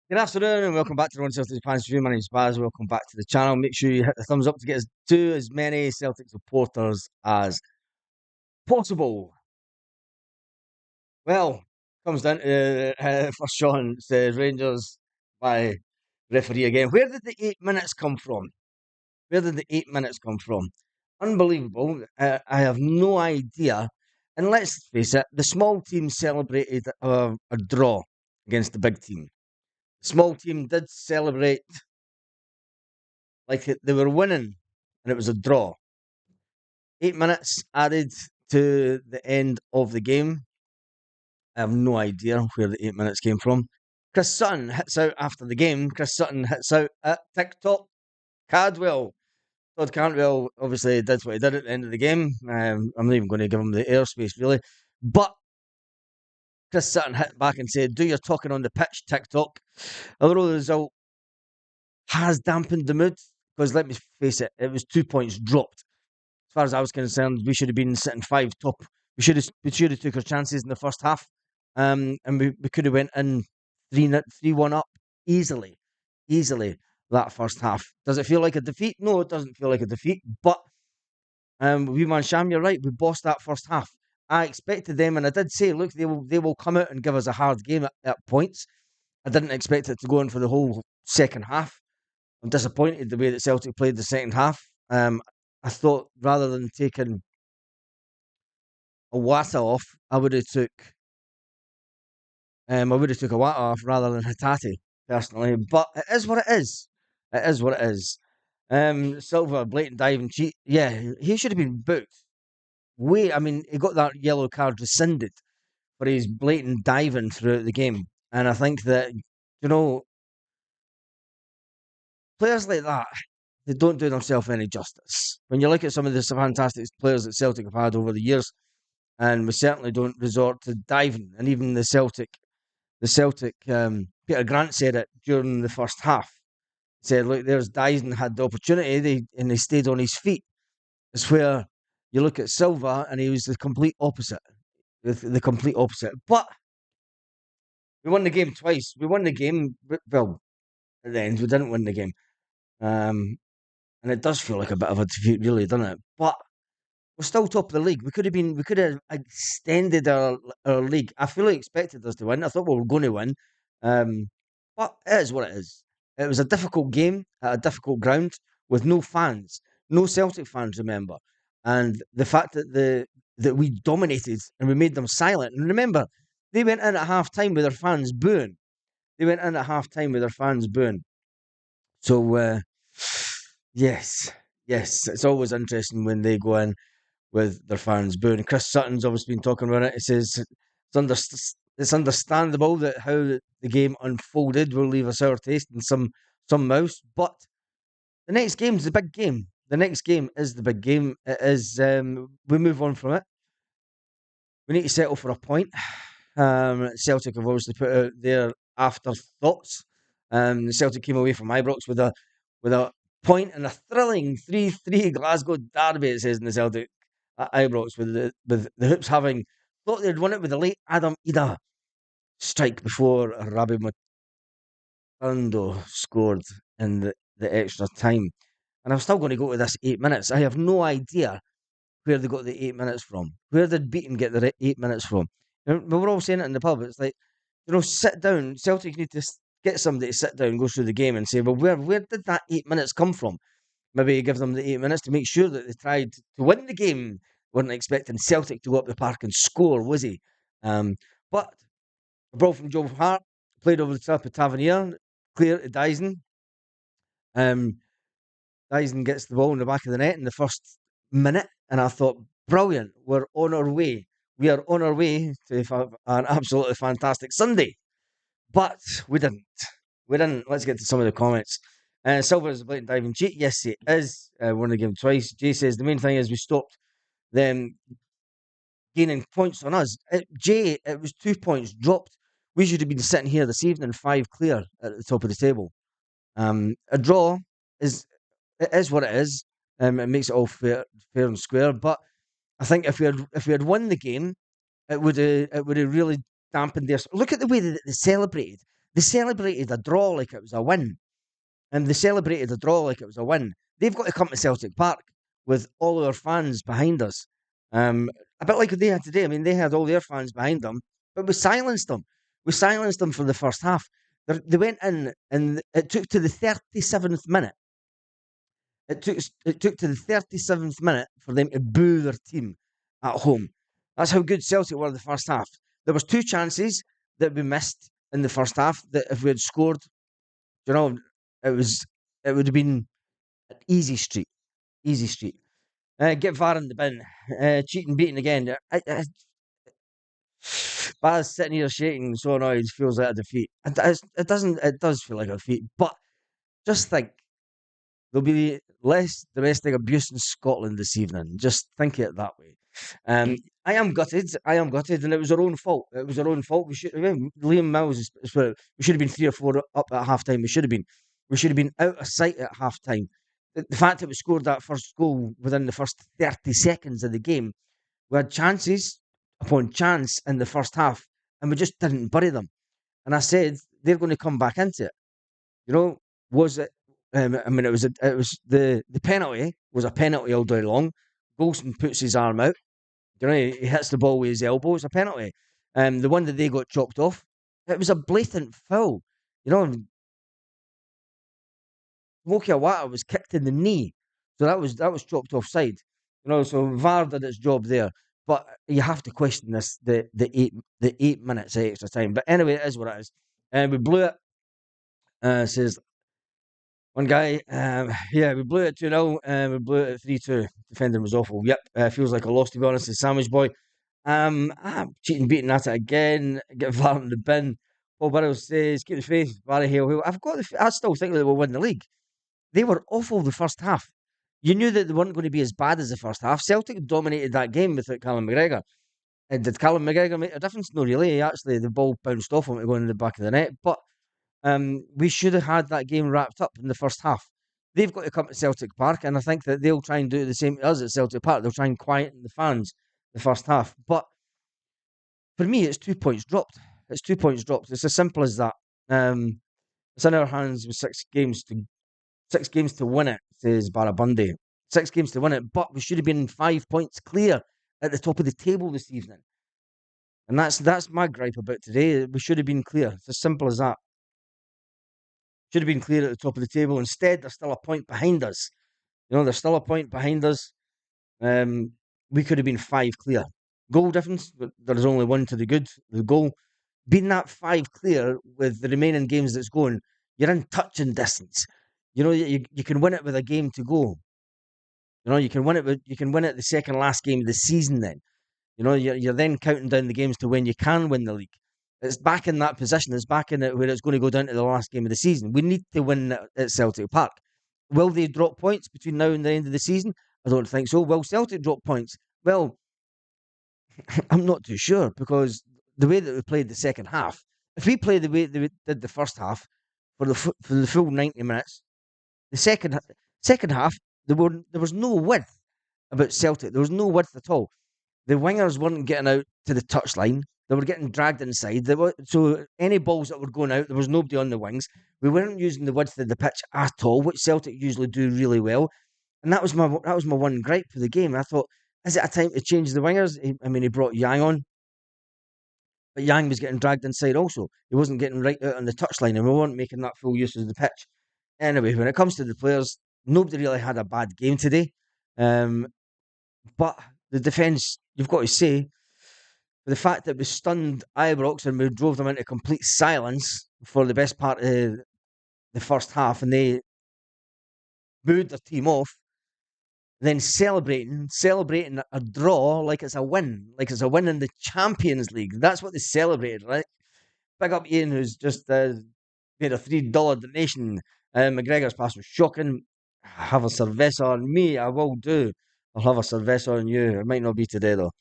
Good afternoon and welcome back to the One Celtic Fans Review. My name is Baz. Welcome back to the channel. Make sure you hit the thumbs up to get us to as many Celtic supporters as possible. Well, comes down to first Sean says Rangers by referee again. Where did the 8 minutes come from? Where did the 8 minutes come from? Unbelievable. I have no idea. And let's face it, the small team celebrated a draw against the big team. The small team did celebrate like they were winning and it was a draw. 8 minutes added to the end of the game. I have no idea where the 8 minutes came from. Chris Sutton hits out after the game. Chris Sutton hits out at TikTok. Cadwell. Todd Cantwell obviously did what he did at the end of the game. I'm not even going to give him the airspace, really. But Chris Sutton hit back and said, "Do your talking on the pitch, TikTok." Although the result has dampened the mood, because let's face it, it was 2 points dropped. As far as I was concerned, we should have been sitting five top. We should have took our chances in the first half, and we could have went in 3-1 up easily that first half. Does it feel like a defeat? No, it doesn't feel like a defeat. But man, Sham, you're right. We bossed that first half. I expected them, and I did say, look, they will come out and give us a hard game at points. I didn't expect it to go on for the whole second half. I'm disappointed the way that Celtic played the second half. I thought rather than taking a Wata off, I would have took a Wata off rather than Hatate personally. But it is what it is. It is what it is. Silva blatant dive and cheat. Yeah, he should have been booked. I mean, he got that yellow card rescinded for his blatant diving throughout the game, and I think that you know players like that, they don't do themselves any justice. When you look at some of the fantastic players that Celtic have had over the years, and we certainly don't resort to diving. And even the Celtic, Peter Grant said it during the first half. He said, "Look, there's Dyson had the opportunity, and he stayed on his feet." It's where you look at Silva, and he was the complete opposite. The complete opposite. But we won the game twice. We won the game, well, at the end, we didn't win the game. Um, and it does feel like a bit of a defeat, really, doesn't it? But we're still top of the league. We could have extended our league. I fully expected us to win. I thought we were going to win. Um, but it is what it is. It was a difficult game at a difficult ground with no fans, no Celtic fans, remember. And the fact that we dominated and we made them silent. And remember, they went in at half time with their fans booing. They went in at half time with their fans booing. So yes, yes, it's always interesting when they go in with their fans booing. Chris Sutton's obviously been talking about it. He says it's understandable that how the game unfolded will leave a sour taste in some mouths, but the next game is the big game. The next game is the big game. It is. We move on from it. We need to settle for a point. Celtic have obviously put out their afterthoughts. Celtic came away from Ibrox with a point and a thrilling 3-3 Glasgow derby. It says in the Celtic at Ibrox with the Hoops having thought they'd won it with a late Adam Ida strike before Rabbi Matondo scored in the extra time. And I'm still going to go to this 8 minutes. I have no idea where they got the 8 minutes from. Where did Beaton get the 8 minutes from? We were all saying it in the pub. It's like, sit down. Celtic need to get somebody to sit down, go through the game, and say, well, where did that 8 minutes come from? Maybe give them the 8 minutes to make sure that they tried to win the game. Wasn't expecting Celtic to go up the park and score, was he? But a ball from Joe Hart played over the top of Tavernier, clear to Dyson. Dyson gets the ball in the back of the net in the first minute, and I thought, brilliant, we're on our way. We are on our way to an absolutely fantastic Sunday. But we didn't. We didn't. Let's get to some of the comments. Silver is a blatant diving cheat. Yes, it is. Won the game twice. Jay says the main thing is we stopped them gaining points on us. Jay, it was 2 points dropped. We should have been sitting here this evening, five clear at the top of the table. A draw is it is what it is. It makes it all fair and square. But I think if we had won the game, it would have really dampened their. Look at the way that they celebrated. They celebrated a draw like it was a win. And they celebrated a draw like it was a win. They've got to come to Celtic Park with all our fans behind us. A bit like they had today. I mean, they had all their fans behind them, but we silenced them. We silenced them for the first half. They went in, and it took to the 37th minute. It took to the 37th minute for them to boo their team at home. That's how good Celtic were in the first half. There was two chances that we missed in the first half that if we had scored, you know, it was it would have been an easy street. Easy street. Get VAR in the bin. Cheating, beating again. Baz sitting here shaking, so annoyed, feels like a defeat. It doesn't. It does feel like a defeat, but just think there'll be less domestic abuse in Scotland this evening. Just think it that way. Um, I am gutted. I am gutted, and it was our own fault. It was our own fault. We should. Liam Mills we should have been 3 or 4 up at half time. We should have been. We should have been out of sight at half time. The fact that we scored that first goal within the first 30 seconds of the game, we had chances upon chance in the first half, and we just didn't bury them. And I said they're going to come back into it. You know, was it? I mean, it was the penalty was a penalty all day long. Golson puts his arm out. You know, he hits the ball with his elbow. It's a penalty. The one that they got chopped off, it was a blatant foul. You know, Moki Awata was kicked in the knee, so that was chopped offside. You know, so VAR did its job there. But you have to question this the 8 minutes extra time. But anyway, it is what it is. And we blew it. Says one guy, yeah, we blew it 2-0, we blew it at 3-2. Defending was awful. Yep, feels like a loss, to be honest. The sandwich boy. Cheating, beating at it again. Get VAR in the bin. Paul Burrows says, keep the faith, Barry Hale. I still think they will win the league. They were awful the first half. You knew that they weren't going to be as bad as the first half. Celtic dominated that game without Callum McGregor. And did Callum McGregor make a difference? No, really. Actually, the ball bounced off him to go in the back of the net. But we should have had that game wrapped up in the first half. They've got to come to Celtic Park, and I think that they'll try and do the same to us at Celtic Park. They'll try and quieten the fans the first half. But for me, it's 2 points dropped. It's 2 points dropped. It's as simple as that. It's in our hands with 6 games to win it, says Barabundi. 6 games to win it, but we should have been 5 points clear at the top of the table this evening. And that's my gripe about today. We should have been clear. It's as simple as that. Should have been clear at the top of the table. Instead, they're still a point behind us. You know, they're still a point behind us. We could have been 5 clear. Goal difference, but there's only one to the good. The goal. Being that 5 clear with the remaining games that's going, you're in touching distance. You know, you can win it with a game to go. You know, you can win it the second last game of the season then. You know, you're then counting down the games to when you can win the league. It's back in that position. It's back in it where it's going to go down to the last game of the season. We need to win at Celtic Park. Will they drop points between now and the end of the season? I don't think so. Will Celtic drop points? Well, I'm not too sure because the way that we played the second half, if we play the way that we did the first half for the full 90 minutes, the second half there was no width about Celtic. There was no width at all. The wingers weren't getting out to the touchline. They were getting dragged inside. So any balls that were going out, there was nobody on the wings. We weren't using the width of the pitch at all, which Celtic usually do really well. And that was my one gripe for the game. I thought, is it a time to change the wingers? I mean, he brought Yang on, but Yang was getting dragged inside also. He wasn't getting right out on the touchline, and we weren't making that full use of the pitch. Anyway, when it comes to the players, nobody really had a bad game today. But the defence, you've got to say, the fact that we stunned Ibrox and we drove them into complete silence for the best part of the first half, and they booed their team off, then celebrating a draw like it's a win in the Champions League. That's what they celebrated, right? Big up Ian, who's just made a $3 donation. McGregor's pass was shocking. Have a cerveza on me, I will do. I'll have a cerveza on you. It might not be today though.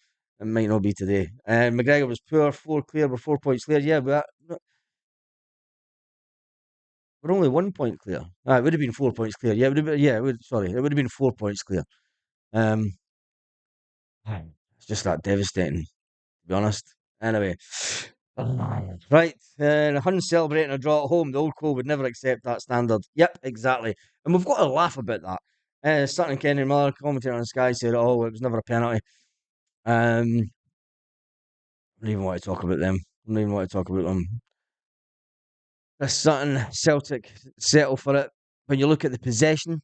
It might not be today. McGregor was poor, 4 clear, we're 4 points clear. Yeah, we're only 1 point clear. It would have been 4 points clear. Yeah, it would have been 4 points clear. Um, it's just that devastating, to be honest. Anyway, Right, and Huns celebrating a draw at home. The old co would never accept that standard. Yep, exactly. And we've got to laugh about that. Sutton Kenny Miller, commentator on Sky, said, "Oh, it was never a penalty." I don't even want to talk about them. I don't even want to talk about them. The Sutton Celtic settle for it. When you look at the possession,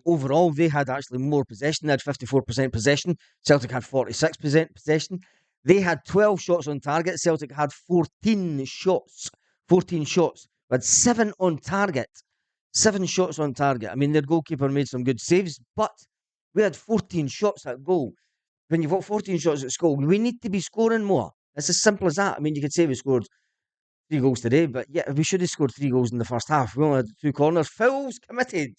overall they had actually more possession. They had 54% possession. Celtic had 46% possession. They had 12 shots on target. Celtic had 14 shots. 14 shots. But 7 on target. 7 shots on target. I mean, their goalkeeper made some good saves, but we had 14 shots at goal. When you've got 14 shots at goal, we need to be scoring more. It's as simple as that. I mean, you could say we scored 3 goals today, but yeah, we should have scored 3 goals in the first half. We only had 2 corners. Fouls committed.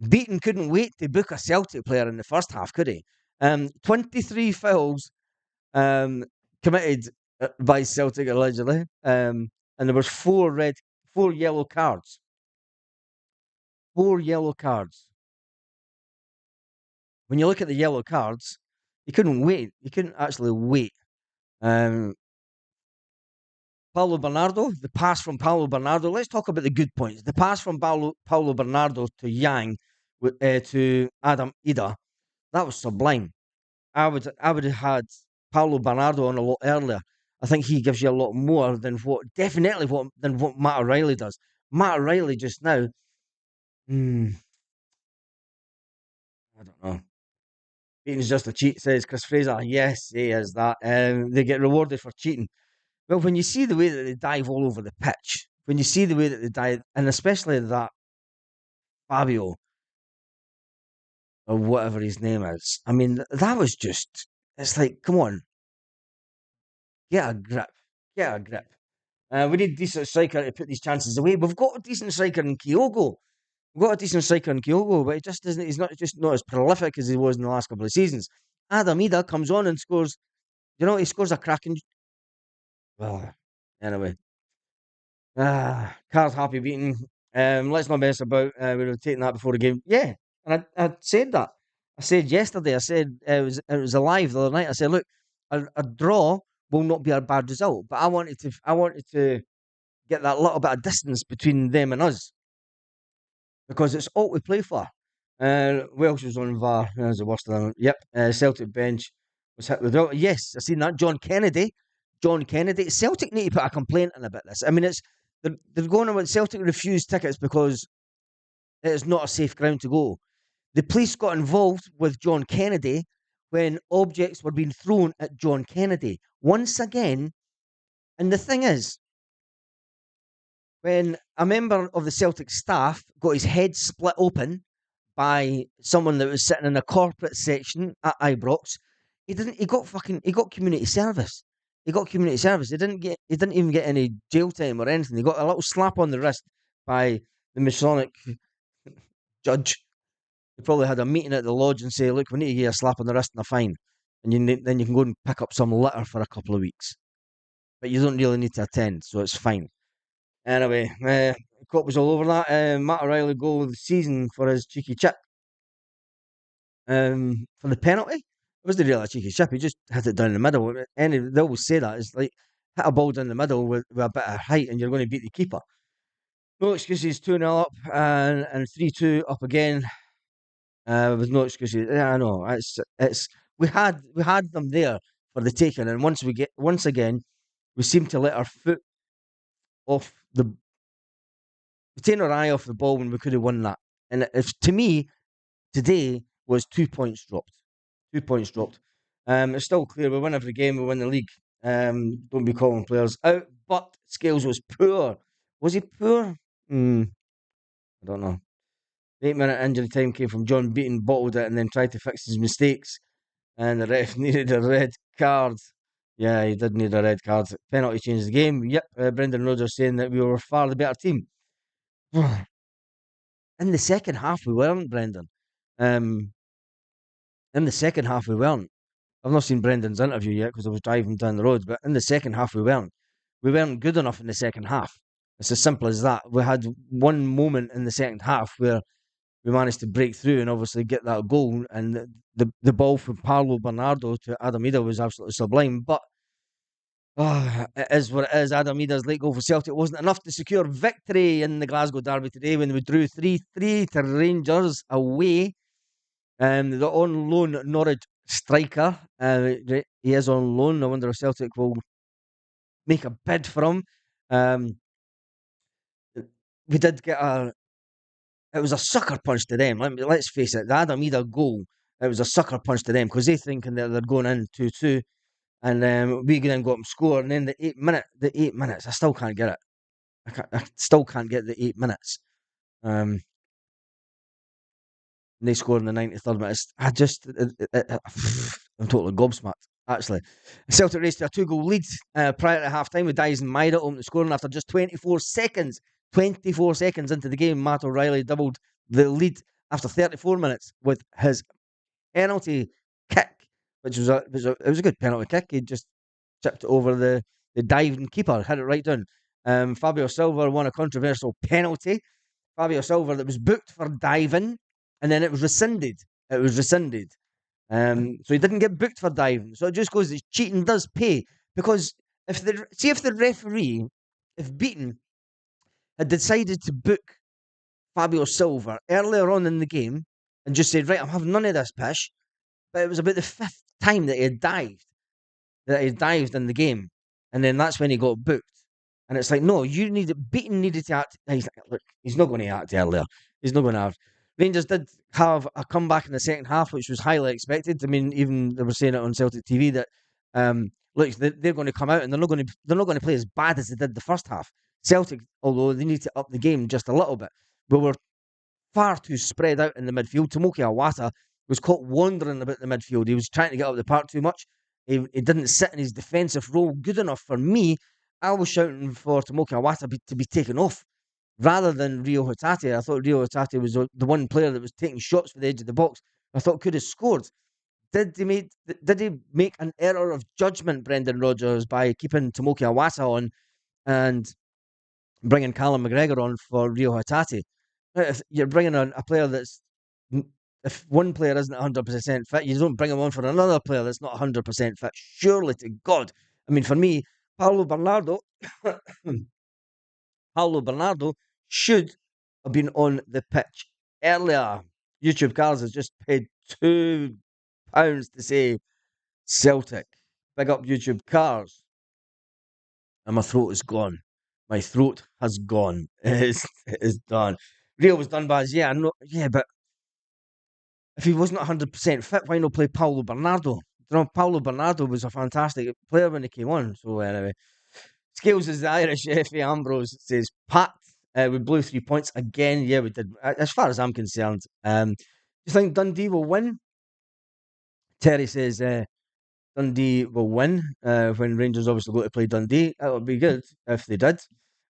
Beaton couldn't wait to book a Celtic player in the first half, could he? 23 fouls um, committed by Celtic allegedly, and there was 4 yellow cards. 4 yellow cards. When you look at the yellow cards, he couldn't wait. He couldn't actually wait. Um, Paulo Bernardo, the pass from Paulo Bernardo. Let's talk about the good points. The pass from Paulo Bernardo to Yang, to Adam Ida, that was sublime. I would have had Paulo Bernardo on a lot earlier. I think he gives you a lot more than what Matt O'Reilly does. Matt O'Reilly just now, I don't know. Cheating's just a cheat, says Chris Fraser. Yes, he is that. They get rewarded for cheating. Well, when you see the way that they dive all over the pitch, when you see the way that they dive, and especially that Fabio or whatever his name is, I mean, that was just, it's like, come on, get a grip, get a grip. We need a decent striker to put these chances away. We've got a decent striker in Kyogo. We've got a decent striker in Kyogo, but he just isn't. He's not as prolific as he was in the last couple of seasons. Adam Ida comes on and scores. He scores a cracking. Well, anyway, Carl's happy beating. Let's not mess about. We were taking that before the game. Yeah, and I said that. I said yesterday. I said it was alive the other night. I said, look, a draw will not be a bad result, but I wanted to get that little bit of distance between them and us because it's all we play for. Welsh was on VAR. That was the worst of them. Yep. Celtic bench was hit with. Yes, I seen that. John Kennedy. John Kennedy. Celtic need to put a complaint in about this. I mean, they're going on with Celtic refused tickets because it is not a safe ground to go. The police got involved with John Kennedy when objects were being thrown at John Kennedy. Once again, and the thing is, when a member of the Celtic staff got his head split open by someone that was sitting in a corporate section at Ibrox, he got community service. He got community service. He didn't even get any jail time or anything. He got a little slap on the wrist by the Masonic judge. He probably had a meeting at the lodge and say, look, we need to get a slap on the wrist and a fine. And then you can go and pick up some litter for a couple of weeks. But you don't really need to attend, so it's fine. Anyway, Cop was all over that. Matt O'Reilly goal of the season for his cheeky chip. For the penalty, it wasn't really a cheeky chip. He just hit it down the middle. And they always say that. It's like, hit a ball down the middle with a bit of height and you're going to beat the keeper. No excuses, 2-0 up and 3-2 up again. With no excuses. Yeah, I know. We had them there for the taking, and once again, we seem to let our foot off we take our eye off the ball when we could have won that. And if to me, today was 2 points dropped. 2 points dropped. It's still clear we win every game, we win the league. Don't be calling players out. But Scales was poor. Was he poor? I don't know. 8-minute injury time came from John Beaton, bottled it, and then tried to fix his mistakes. And the ref needed a red card. Yeah, he did need a red card. Penalty changed the game. Yep, Brendan Rodgers saying that we were far the better team. In the second half, we weren't, Brendan. In the second half, we weren't. I've not seen Brendan's interview yet because I was driving down the road, but in the second half, we weren't. We weren't good enough in the second half. It's as simple as that. We had one moment in the second half where we managed to break through and obviously get that goal. And the ball from Paulo Bernardo to Adam Ida was absolutely sublime. But It is what it is. Adam Ida's late goal for Celtic wasn't enough to secure victory in the Glasgow derby today when we drew 3-3 to Rangers away. The on loan Norwich striker, he is on loan. I wonder if Celtic will make a bid for him. Um, we did get it was a sucker punch to them. Let's face it, the Adam Ida goal, it was a sucker punch to them because they thinking that they're going in 2-2. And we then got them score, and then the 8 minutes, I still can't get it. I still can't get the 8 minutes. Um, and they scored in the 93rd minute. I'm totally gobsmacked. Actually, Celtic raced to a 2-goal lead prior to half time with Dyes and Maida open the scoring after just 24 seconds. 24 seconds into the game, Matt O'Reilly doubled the lead after 34 minutes with his penalty kick, which was it was a good penalty kick. He just chipped it over the diving keeper, had it right down. Fabio Silva won a controversial penalty. Fabio Silva that was booked for diving, and then it was rescinded. It was rescinded. So he didn't get booked for diving. So it just goes that cheating does pay, because if the referee, if Beaton had decided to book Fabio Silva earlier on in the game and just said, right, I'm having none of this pish, but it was about the fifth time that he dived in the game, and then that's when he got booked. And it's like, no, Beaton needed to act. He's like, look, he's not going to act earlier. He's not going to have. Rangers did have a comeback in the second half, which was highly expected. I mean, even they were saying it on Celtic TV that, look, they're going to come out and they're not going to play as bad as they did the first half. Celtic, although they need to up the game just a little bit, but we're far too spread out in the midfield. Tomoki Awata was caught wandering about the midfield. He was trying to get up the park too much. He didn't sit in his defensive role good enough for me. I was shouting for Tomoki Awata to be taken off rather than Rio Hatate. I thought Rio Hatate was the one player that was taking shots for the edge of the box. I thought could have scored. Did he make an error of judgment, Brendan Rodgers, by keeping Tomoki Awata on and bringing Callum McGregor on for Rio Hatate? If you're bringing on a player that's, if one player isn't 100% fit, you don't bring him on for another player that's not 100% fit. Surely to God. I mean, for me, Paulo Bernardo, Paulo Bernardo should have been on the pitch earlier. YouTube Cars has just paid £2 to say Celtic. Big up YouTube Cars. And my throat is gone. My throat has gone. It is done. Rio was done by us, yeah, but if he wasn't 100% fit, why not play Paulo Bernardo? You know, Paulo Bernardo was a fantastic player when he came on. So anyway, Scales is the Irish FA Ambrose says, Pat, we blew 3 points again. Yeah, we did. As far as I'm concerned, do you think Dundee will win? Terry says, Dundee will win when Rangers obviously go to play Dundee. That would be good if they did.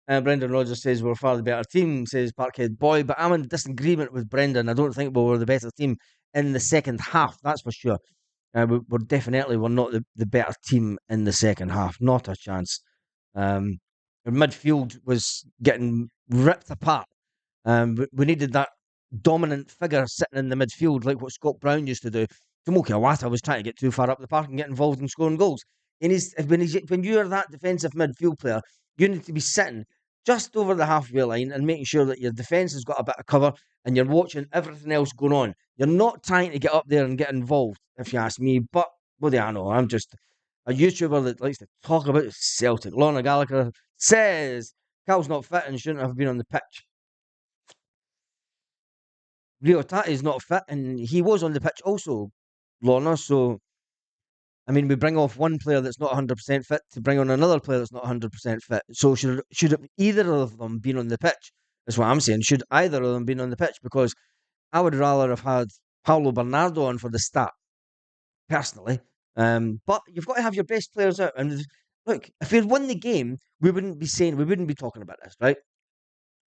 Brendan Rodgers says we're far the better team, says Parkhead Boy, but I'm in disagreement with Brendan. I don't think we were the better team in the second half, that's for sure. We're not the better team in the second half, not a chance. Our midfield was getting ripped apart. We needed that dominant figure sitting in the midfield, like what Scott Brown used to do. Tomoki Awata was trying to get too far up the park and get involved in scoring goals. When you're that defensive midfield player, you need to be sitting just over the halfway line and making sure that your defence has got a bit of cover and you're watching everything else going on. You're not trying to get up there and get involved, if you ask me. But what do I know? I'm just a YouTuber that likes to talk about Celtic. Lorna Gallagher says Cal's not fit and shouldn't have been on the pitch. Rio Tati is not fit, and he was on the pitch also, Lorna. So, I mean, we bring off one player that's not 100% fit to bring on another player that's not 100% fit. So, should either of them been on the pitch? That's what I'm saying. Should either of them been on the pitch? Because I would rather have had Paulo Bernardo on for the start, personally. But you've got to have your best players out. And look, if we'd won the game, we wouldn't be talking about this, right?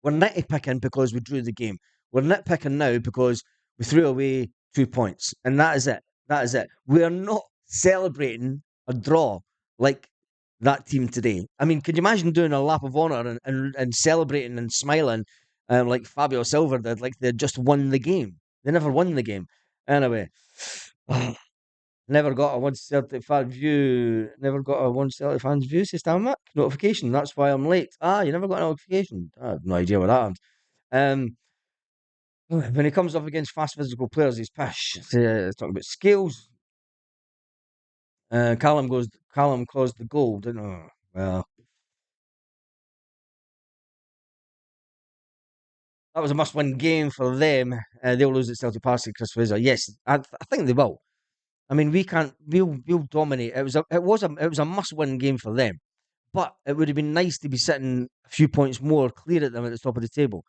We're nitpicking because we drew the game. We're nitpicking now because we threw away 2 points. And that is it. That is it. We are not celebrating a draw like that team today. I mean, can you imagine doing a lap of honour and celebrating and smiling like Fabio Silva did, like they just won the game? They never won the game. Anyway, Never got a one Celtic fan view. Never got a one Celtic fans view. Says Stan Mac. Notification. That's why I'm late. Ah, you never got a notification. I have no idea what that is. When he comes up against fast physical players, he's pish. Talking about skills. Callum caused the goal, didn't he? Well, that was a must-win game for them. They'll lose at Celtic Park to Chris Fraser. Yes, I think they will. I mean, we can't. We'll dominate. It was a must-win game for them. But it would have been nice to be sitting a few points more clear at them at the top of the table.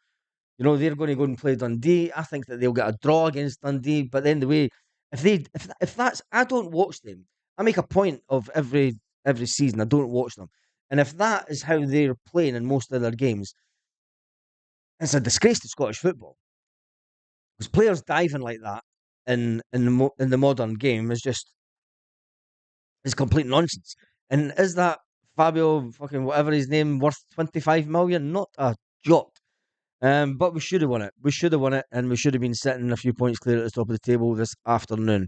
You know, they're going to go and play Dundee. I think that they'll get a draw against Dundee. But then the way, if that's, I don't watch them. I make a point of every season. I don't watch them, and if that is how they're playing in most of their games, it's a disgrace to Scottish football. Because players diving like that in the modern game is complete nonsense. And is that Fabio fucking whatever his name worth 25 million? Not a jot. But we should have won it. We should have won it, and we should have been sitting a few points clear at the top of the table this afternoon.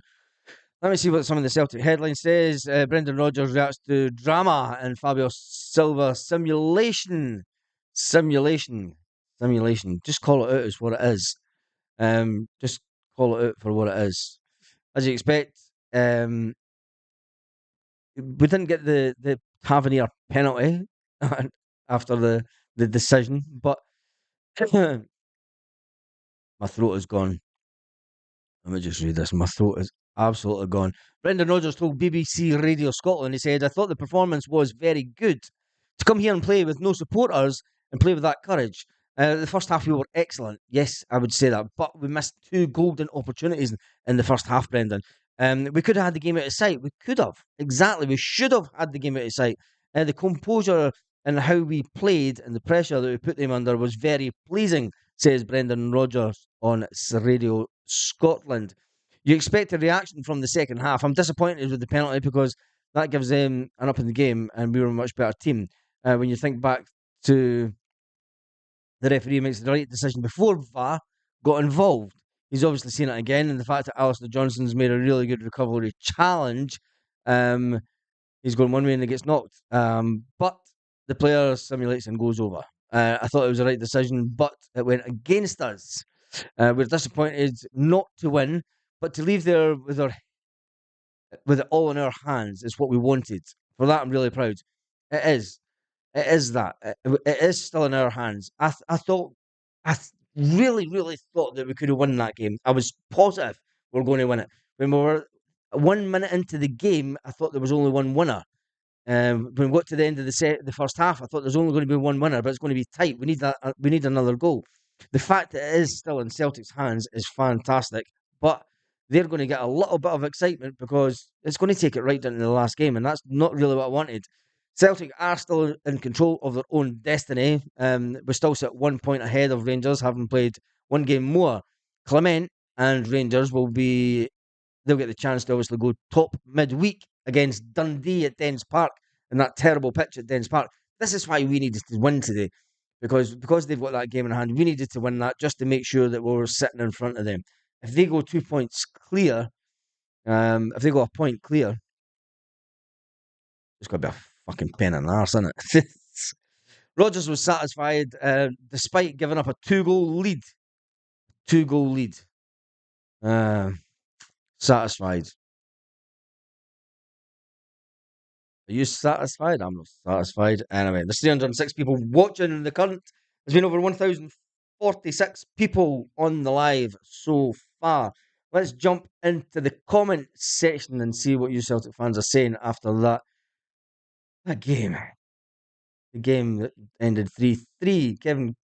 Let me see what some of the Celtic headline says. Brendan Rodgers reacts to drama and Fabio Silva simulation. Simulation. Simulation. Just call it out as what it is. Just call it out for what it is. As you expect, we didn't get the Tavernier penalty after the decision, but my throat is gone. Let me just read this. My throat is absolutely gone. Brendan Rodgers told BBC Radio Scotland, he said, I thought the performance was very good. To come here and play with no supporters and play with that courage. The first half we were excellent. Yes, I would say that. But we missed two golden opportunities in the first half, Brendan. We could have had the game out of sight. We could have. Exactly. We should have had the game out of sight. The composure and how we played and the pressure that we put them under was very pleasing, says Brendan Rodgers on Radio Scotland. You expect a reaction from the second half. I'm disappointed with the penalty because that gives them an up in the game and we were a much better team. When you think back to the referee makes the right decision before VAR got involved. He's obviously seen it again, and the fact that Alistair Johnson's made a really good recovery challenge, he's going one way and he gets knocked. But the player simulates and goes over. I thought it was the right decision, but it went against us. We're disappointed not to win, but to leave there with it all in our hands is what we wanted. For that, I'm really proud. It is. It is that. It is still in our hands. I thought, really, really thought that we could have won that game. I was positive we were going to win it. When we were 1 minute into the game, I thought there was only one winner. When we got to the end of the first half, I thought there's only going to be one winner, but it's going to be tight. We need that. We need another goal. The fact that it is still in Celtic's hands is fantastic, but they're going to get a little bit of excitement because it's going to take it right down to the last game, and that's not really what I wanted. Celtic are still in control of their own destiny. We still sit 1 point ahead of Rangers, having played one game more. Clement and Rangers they'll get the chance to obviously go top midweek against Dundee at Dens Park and that terrible pitch at Dens Park. This is why we needed to win today because they've got that game in hand. We needed to win that just to make sure that we were sitting in front of them. If they go 2 points clear, if they go a point clear, it's going to be a fucking pain in the arse, isn't it? Rodgers was satisfied despite giving up a two-goal lead. Two-goal lead. Satisfied. Are you satisfied? I'm not satisfied. Anyway, there's 306 people watching the current. There's been over 1,046 people on the live so far. Let's jump into the comment section and see what you Celtic fans are saying after that. That game. The game that ended 3-3. Kevin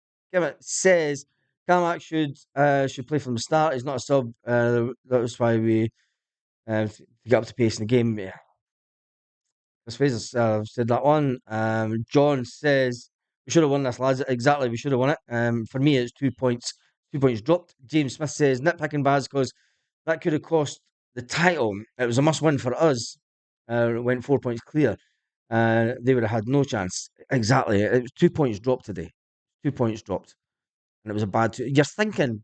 says Kamak should play from the start. He's not a sub. That was why we got up to pace in the game. Yeah. Chris Fraser said that one. John says we should have won this, lads. Exactly, we should have won it. For me, it's 2 points. 2 points dropped. James Smith says nitpicking Baz because that could have cost the title. It was a must-win for us. It went 4 points clear. They would have had no chance. Exactly. It was 2 points dropped today. 2 points dropped. And it was a bad You're thinking,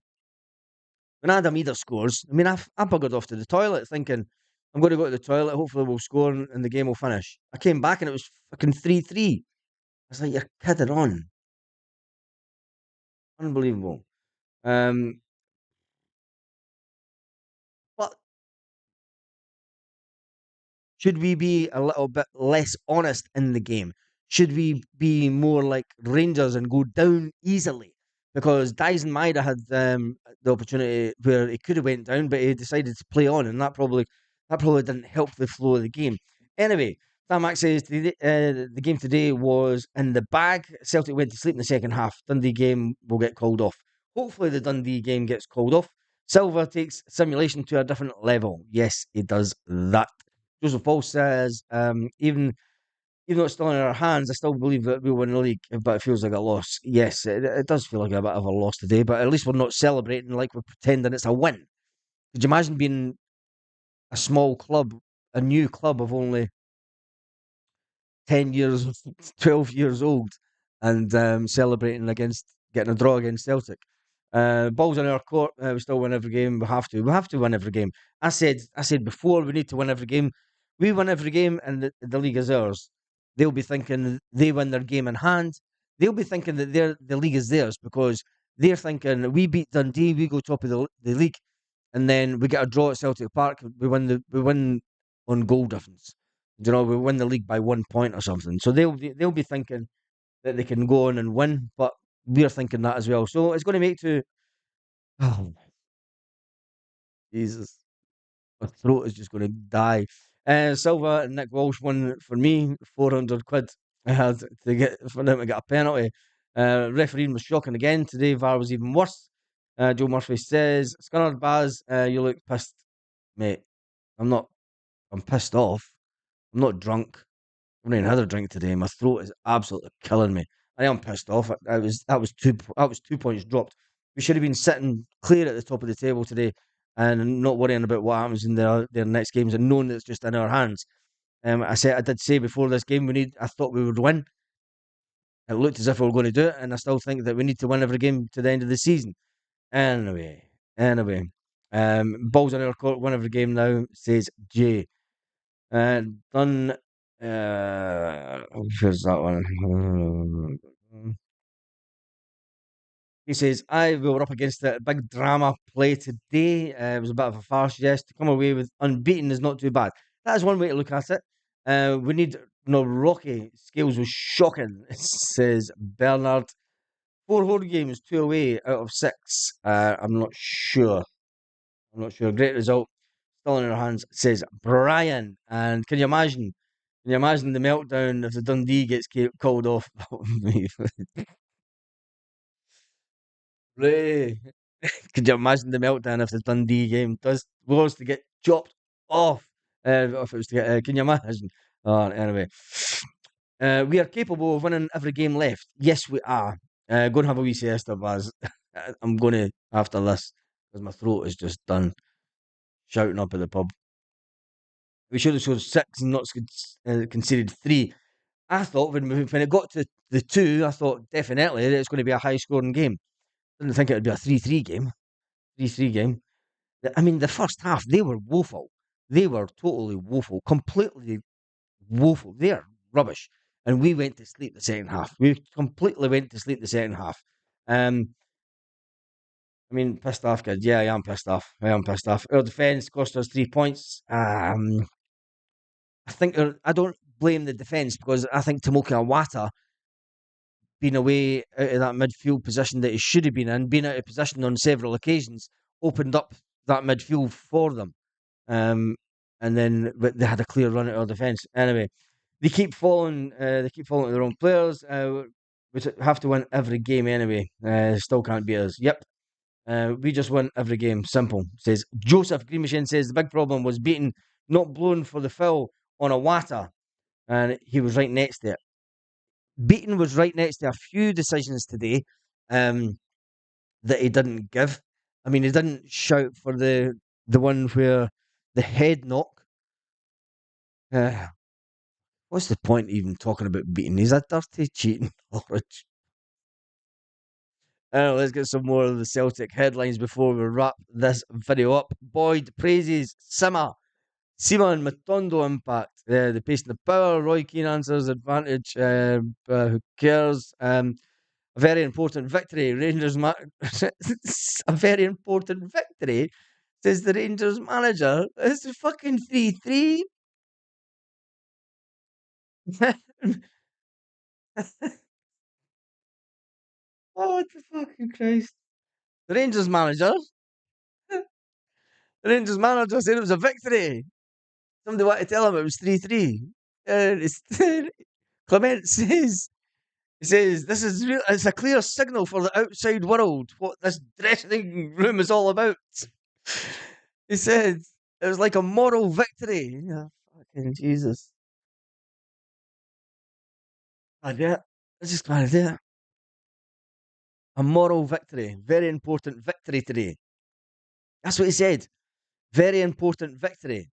when Adam Eder scores, I mean, I buggered off to the toilet thinking, I'm going to go to the toilet. Hopefully, we'll score and the game will finish. I came back and it was fucking 3-3. I was like, you're kidding on. Unbelievable. Um, but should we be a little bit less honest in the game? Should we be more like Rangers and go down easily? Because Dyson Maida had the opportunity where he could have went down, but he decided to play on, and that probably didn't help the flow of the game. Anyway, Tamac says the game today was in the bag. Celtic went to sleep in the second half. Dundee game will get called off. Hopefully, the Dundee game gets called off. Silva takes simulation to a different level. Yes, he does that. Joseph Paul says, even though it's still in our hands, I still believe that we'll win the league, but it feels like a loss. Yes, it does feel like a bit of a loss today, but at least we're not celebrating like we're pretending it's a win. Could you imagine being a small club, a new club of only 10 years, 12 years old, and celebrating against getting a draw against Celtic? Balls in our court. We still win every game. We have to. We have to win every game. I said before, we need to win every game. We win every game, and the league is ours. They'll be thinking they win their game in hand. They'll be thinking that the league is theirs because they're thinking we beat Dundee, we go top of the league, and then we get a draw at Celtic Park. We win on goal difference. We win the league by 1 point or something. So they'll be thinking that they can go on and win, but we're thinking that as well. So it's going to make to oh Jesus, my throat is just going to die. Silva and Nick Walsh won for me £400. I had to get for them to get a penalty. Refereeing was shocking again today. VAR was even worse. Joe Murphy says, "Skinner Baz, you look pissed, mate. I'm not. I'm pissed off. I'm not drunk. I've not even had a drink today. My throat is absolutely killing me. I am pissed off. That was 2 points dropped. We should have been sitting clear at the top of the table today and not worrying about what happens in their next games and knowing that it's just in our hands. I did say before this game I thought we would win. It looked as if we were going to do it, and I still think that we need to win every game to the end of the season. Anyway. Balls in our court, win every game now, says Jay. Done. Where's that one? He says, we were up against a big drama play today. It was a bit of a farce, yes. To come away with unbeaten is not too bad. That is one way to look at it. We need, no, Rocky Scales was shocking, says Bernard. 4 home games, 2 away out of 6. I'm not sure. Great result. Still in our hands, says Brian. And can you imagine? Can you imagine the meltdown if the Dundee gets called off? Ray, could you imagine the meltdown if the Dundee game was to get chopped off? If it was to get, can you imagine? Anyway, we are capable of winning every game left. Yes, we are. Go and have a wee siesta, Baz. I'm going to after this because my throat is just done shouting up at the pub. We should have scored 6 and not conceded 3. I thought when it got to the 2, I thought definitely it's going to be a high scoring game. Didn't think it would be a 3-3 game. 3-3 game. I mean, the first half, they were woeful. They were totally woeful, completely woeful. They're rubbish. And we went to sleep the second half. We completely went to sleep the second half. I mean, pissed off, kid. Yeah, I am pissed off. Our defence cost us 3 points. I think I don't blame the defence because I think Tomoki Awata being away out of that midfield position that he should have been in, being out of position on several occasions, opened up that midfield for them. And then they had a clear run at our defence. Anyway, they keep falling. They keep falling to their own players. We have to win every game anyway. Still can't beat us. Yep. We just win every game. Simple. Says Joseph Green Machine says the big problem was beating, not blown for the foul on a Wata, and he was right next to it. Beaton was right next to a few decisions today that he didn't give. I mean, he didn't shout for the one where the head knock. What's the point even talking about Beaton? He's a dirty, cheating orange. Let's get some more of the Celtic headlines before we wrap this video up. Boyd praises Simmer. Simon Matondo impact. The pace and the power. Roy Keane answers advantage. Who cares? A very important victory. Rangers a very important victory. Says the Rangers manager. It's a fucking 3-3. Oh, the fucking Christ. The Rangers manager. The Rangers manager said it was a victory. Somebody wanted to tell him it was 3-3. Clement says, he says, this is real. It's a clear signal for the outside world what this dressing room is all about. He said it was like a moral victory. Yeah, fucking Jesus. I get. I just got it. A moral victory. Very important victory today. That's what he said. Very important victory.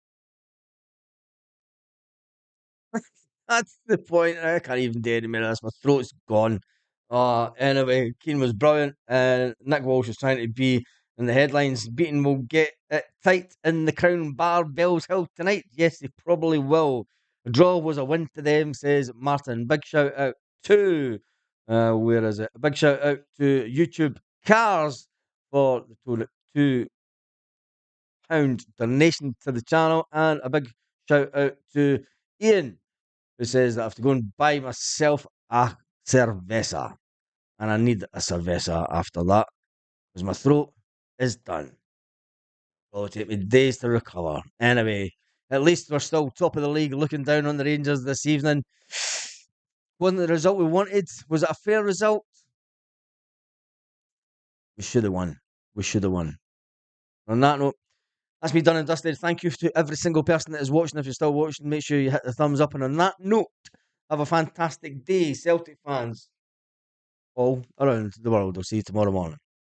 That's the point. I can't even do any minute. My throat's gone. Anyway, Keane was brilliant. Nick Walsh was trying to be in the headlines. Beaton will get it tight in the Crown Bar Bells Hill tonight. Yes, they probably will. A draw was a win to them, says Martin. Big shout out to, where is it? A big shout out to YouTube Cars for the £2 donation to the channel. And a big shout out to Ian, who says that I have to go and buy myself a cerveza. And I need a cerveza after that because my throat is done. It'll take me days to recover. Anyway, at least we're still top of the league looking down on the Rangers this evening. Wasn't the result we wanted? Was it a fair result? We should have won. We should have won. On that note, that's me done and dusted. Thank you to every single person that is watching. If you're still watching, make sure you hit the thumbs up. And on that note, have a fantastic day, Celtic fans all around the world. I'll see you tomorrow morning.